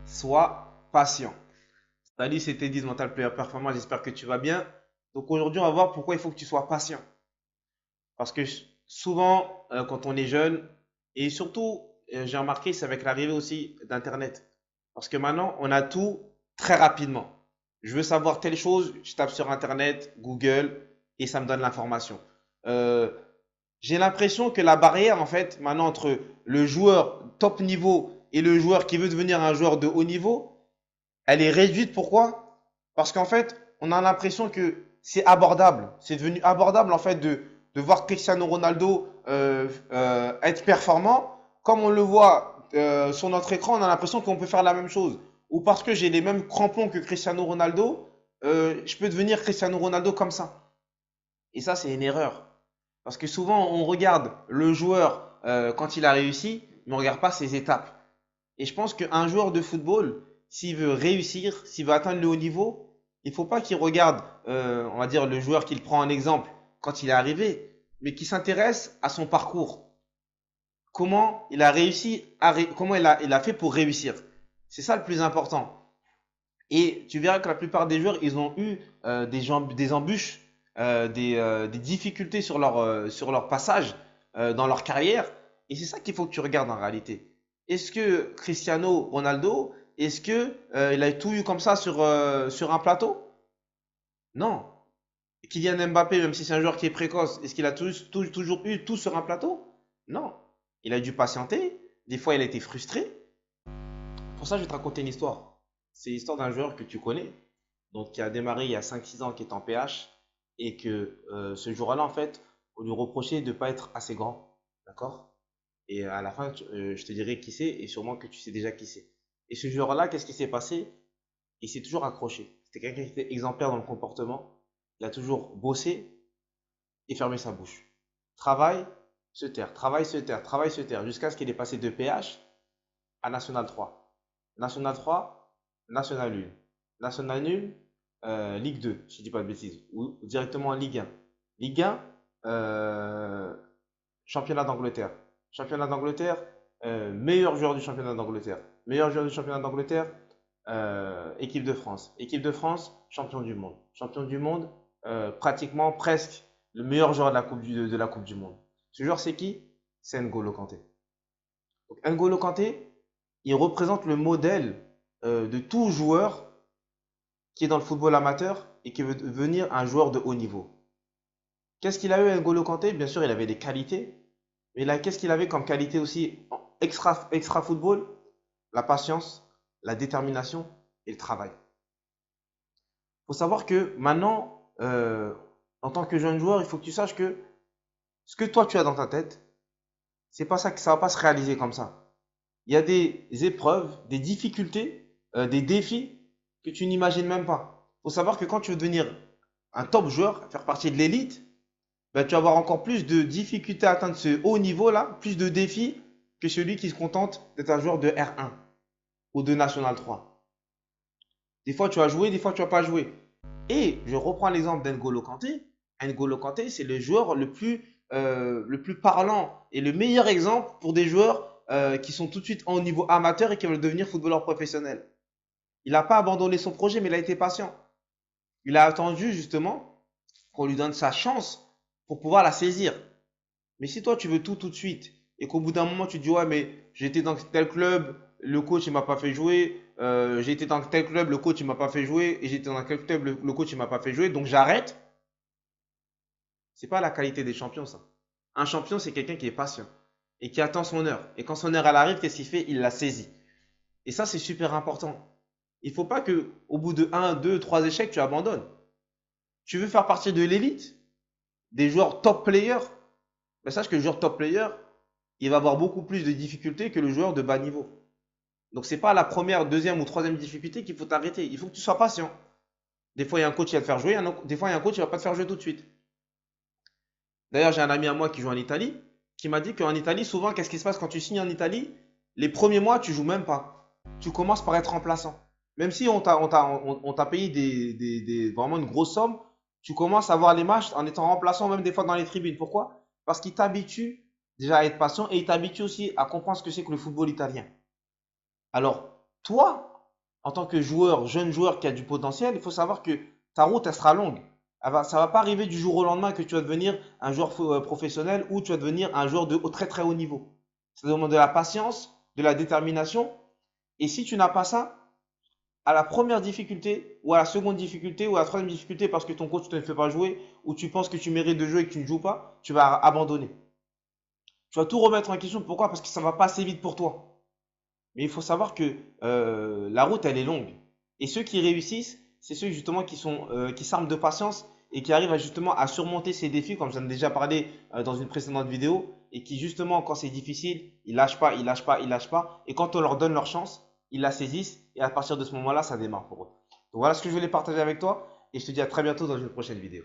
Sois patient. Salut, c'était Diz Mental Player Performance. J'espère que tu vas bien. Donc aujourd'hui, on va voir pourquoi il faut que tu sois patient. Parce que souvent, quand on est jeune, et surtout, j'ai remarqué, c'est avec l'arrivée aussi d'Internet. Parce que maintenant, on a tout très rapidement. Je veux savoir telle chose, je tape sur Internet, Google, et ça me donne l'information. Euh, j'ai l'impression que la barrière, en fait, maintenant, entre le joueur top niveau et le joueur qui veut devenir un joueur de haut niveau, elle est réduite. Pourquoi? Parce qu'en fait, on a l'impression que c'est abordable. C'est devenu abordable en fait de voir Cristiano Ronaldo être performant. Comme on le voit sur notre écran, on a l'impression qu'on peut faire la même chose. Ou parce que j'ai les mêmes crampons que Cristiano Ronaldo, je peux devenir Cristiano Ronaldo comme ça. Et ça, c'est une erreur. Parce que souvent, on regarde le joueur quand il a réussi, mais on ne regarde pas ses étapes. Et je pense qu'un joueur de football, s'il veut réussir, s'il veut atteindre le haut niveau, il ne faut pas qu'il regarde, on va dire, le joueur qu'il prend en exemple quand il est arrivé, mais qu'il s'intéresse à son parcours. Comment il a réussi, comment il a fait pour réussir. C'est ça le plus important. Et tu verras que la plupart des joueurs, ils ont eu des embûches, des difficultés sur leur passage dans leur carrière. Et c'est ça qu'il faut que tu regardes en réalité. Est-ce que Cristiano Ronaldo, est-ce que il a tout eu comme ça sur un plateau? Non. Kylian Mbappé, même si c'est un joueur qui est précoce, est-ce qu'il a toujours eu tout sur un plateau? Non. Il a dû patienter. Des fois, il a été frustré. Pour ça, je vais te raconter une histoire. C'est l'histoire d'un joueur que tu connais, donc qui a démarré il y a 5 6 ans, qui est en PH, et que ce jour-là, en fait, on lui reprochait de ne pas être assez grand. D'accord? Et à la fin, je te dirai qui c'est, et sûrement que tu sais déjà qui c'est. Et ce joueur-là, qu'est-ce qui s'est passé? Il s'est toujours accroché. C'était quelqu'un qui était exemplaire dans le comportement. Il a toujours bossé et fermé sa bouche. Travail, se taire, travail, se taire, travail, se taire, jusqu'à ce qu'il ait passé de PH à National 3. National 3, National 1. National 1, Ligue 2, si je dis pas de bêtises, ou directement en Ligue 1. Ligue 1, championnat d'Angleterre. Championnat d'Angleterre, meilleur joueur du championnat d'Angleterre. Meilleur joueur du championnat d'Angleterre, équipe de France. Équipe de France, champion du monde. Champion du monde, pratiquement presque le meilleur joueur de la Coupe du Monde. Ce joueur, c'est qui? C'est N'Golo Kanté. Donc, N'Golo Kanté, il représente le modèle de tout joueur qui est dans le football amateur et qui veut devenir un joueur de haut niveau. Qu'est-ce qu'il a eu N'Golo Kanté? Bien sûr, il avait des qualités, mais là, qu'est-ce qu'il avait comme qualité aussi extra football? La patience, la détermination et le travail. Il faut savoir que maintenant, en tant que jeune joueur, il faut que tu saches que ce que toi tu as dans ta tête, c'est pas ça que ça va pas se réaliser comme ça. Il y a des épreuves, des difficultés, des défis que tu n'imagines même pas. Il faut savoir que quand tu veux devenir un top joueur, faire partie de l'élite, ben, tu vas avoir encore plus de difficultés à atteindre ce haut niveau-là, plus de défis que celui qui se contente d'être un joueur de R1 ou de National 3. Des fois, tu vas jouer, des fois, tu vas pas jouer. Et je reprends l'exemple d'N'Golo Kanté. N'Golo Kanté, c'est le joueur le plus parlant et le meilleur exemple pour des joueurs qui sont tout de suite en niveau amateur et qui veulent devenir footballeur professionnel. Il n'a pas abandonné son projet, mais il a été patient. Il a attendu justement qu'on lui donne sa chance pour pouvoir la saisir. Mais si toi, tu veux tout de suite et qu'au bout d'un moment, tu te dis, ouais, mais j'étais dans tel club, le coach, il m'a pas fait jouer. J'ai été dans tel club, le coach, il m'a pas fait jouer. Et j'étais dans tel club, le coach, il m'a pas fait jouer. Donc j'arrête. C'est pas la qualité des champions, ça. Un champion, c'est quelqu'un qui est patient et qui attend son heure. Et quand son heure elle arrive, qu'est-ce qu'il fait? Il la saisit. Et ça, c'est super important. Il faut pas que, au bout de un, 2, 3 échecs, tu abandonnes. Tu veux faire partie de l'élite, des joueurs top players, ben sache que le joueur top player, il va avoir beaucoup plus de difficultés que le joueur de bas niveau. Donc c'est pas la première, deuxième ou troisième difficulté qu'il faut t'arrêter. Il faut que tu sois patient. Des fois, il y a un coach qui va te faire jouer, des fois, il y a un coach qui va pas te faire jouer tout de suite. D'ailleurs, j'ai un ami à moi qui joue en Italie, qui m'a dit qu'en Italie, souvent, qu'est-ce qui se passe quand tu signes en Italie? Les premiers mois, tu joues même pas. Tu commences par être remplaçant. Même si on t'a payé vraiment une grosse somme, tu commences à voir les matchs en étant remplaçant, même des fois dans les tribunes. Pourquoi? Parce qu'il t'habitue déjà à être patient et il t'habitue aussi à comprendre ce que c'est que le football italien. Alors, toi, en tant que joueur, jeune joueur qui a du potentiel, il faut savoir que ta route, elle sera longue. Ça va pas arriver du jour au lendemain que tu vas devenir un joueur professionnel ou tu vas devenir un joueur de très très haut niveau. Ça demande de la patience, de la détermination. Et si tu n'as pas ça, à la première difficulté, ou à la seconde difficulté, ou à la troisième difficulté parce que ton coach ne te fait pas jouer, ou tu penses que tu mérites de jouer et que tu ne joues pas, tu vas abandonner. Tu vas tout remettre en question. Pourquoi? Parce que ça ne va pas assez vite pour toi. Mais il faut savoir que la route, elle est longue. Et ceux qui réussissent, c'est ceux justement qui s'arment de patience et qui arrivent justement à surmonter ces défis, comme j'en ai déjà parlé dans une précédente vidéo, et qui justement, quand c'est difficile, ils lâchent pas, ils lâchent pas, ils lâchent pas. Et quand on leur donne leur chance, ils la saisissent. Et à partir de ce moment-là, ça démarre pour eux. Donc voilà ce que je voulais partager avec toi. Et je te dis à très bientôt dans une prochaine vidéo.